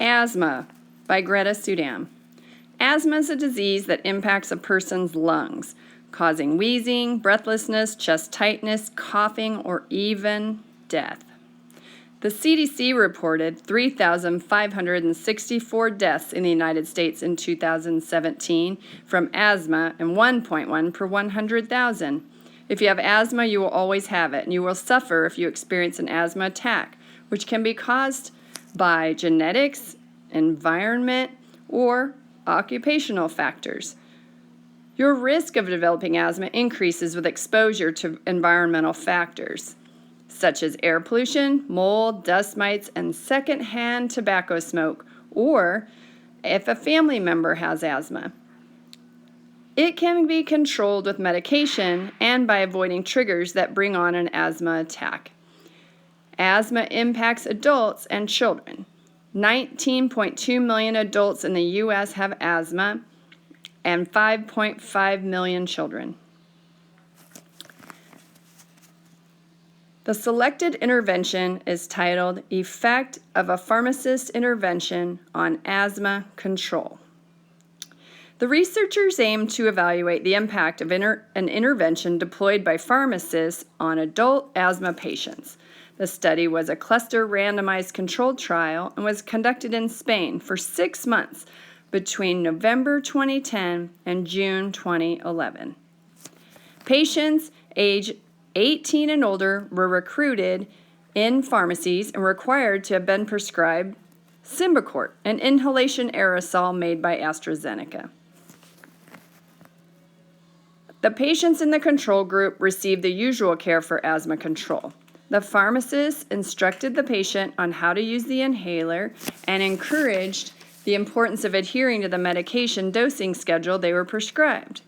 Asthma by Greta Suydam. Asthma is a disease that impacts a person's lungs, causing wheezing, breathlessness, chest tightness, coughing, or even death. The CDC reported 3,564 deaths in the United States in 2017 from asthma and 1.1 per 100,000. If you have asthma, you will always have it, and you will suffer if you experience an asthma attack, which can be caused by genetics, environment, or occupational factors. Your risk of developing asthma increases with exposure to environmental factors, such as air pollution, mold, dust mites, and secondhand tobacco smoke, or if a family member has asthma. It can be controlled with medication and by avoiding triggers that bring on an asthma attack. Asthma impacts adults and children. 19.2 million adults in the U.S. have asthma and 5.5 million children. The selected intervention is titled Effect of a Pharmacist's Intervention on Asthma Control. The researchers aimed to evaluate the impact of an intervention deployed by pharmacists on adult asthma patients. The study was a cluster randomized controlled trial and was conducted in Spain for 6 months between November 2010 and June 2011. Patients age 18 and older were recruited in pharmacies and required to have been prescribed Symbicort, an inhalation aerosol made by AstraZeneca. The patients in the control group received the usual care for asthma control. The pharmacist instructed the patient on how to use the inhaler and encouraged the importance of adhering to the medication dosing schedule they were prescribed.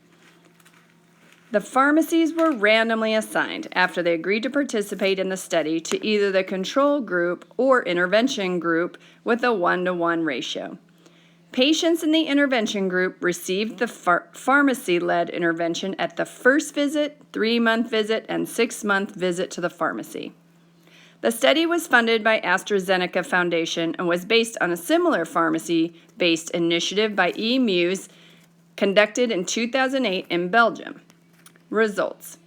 The pharmacies were randomly assigned after they agreed to participate in the study to either the control group or intervention group with a 1-to-1 ratio. Patients in the intervention group received the pharmacy-led intervention at the first visit, 3-month visit, and 6-month visit to the pharmacy. The study was funded by AstraZeneca Foundation and was based on a similar pharmacy-based initiative by EMUs conducted in 2008 in Belgium. Results.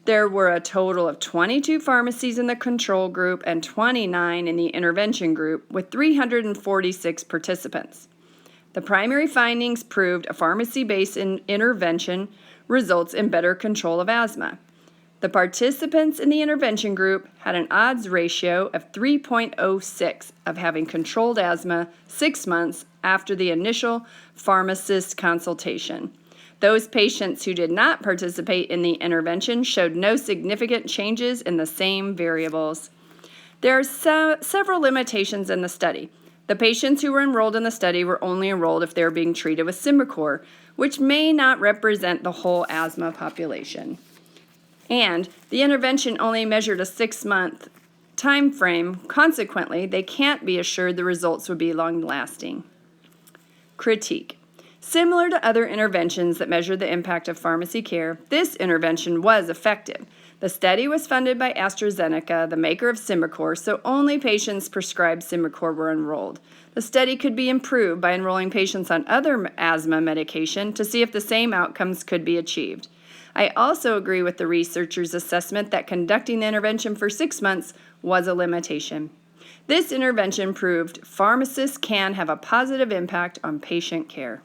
There were a total of 22 pharmacies in the control group and 29 in the intervention group with 346 participants. The primary findings proved a pharmacy-based intervention results in better control of asthma. The participants in the intervention group had an odds ratio of 3.06 of having controlled asthma 6 months after the initial pharmacist consultation. Those patients who did not participate in the intervention showed no significant changes in the same variables. There are several limitations in the study. The patients who were enrolled in the study were only enrolled if they were being treated with Symbicort, which may not represent the whole asthma population. And the intervention only measured a 6-month time frame. Consequently, they can't be assured the results would be long-lasting. Critique. Similar to other interventions that measure the impact of pharmacy care, this intervention was effective. The study was funded by AstraZeneca, the maker of Symbicort, so only patients prescribed Symbicort were enrolled. The study could be improved by enrolling patients on other asthma medication to see if the same outcomes could be achieved. I also agree with the researchers' assessment that conducting the intervention for 6 months was a limitation. This intervention proved pharmacists can have a positive impact on patient care.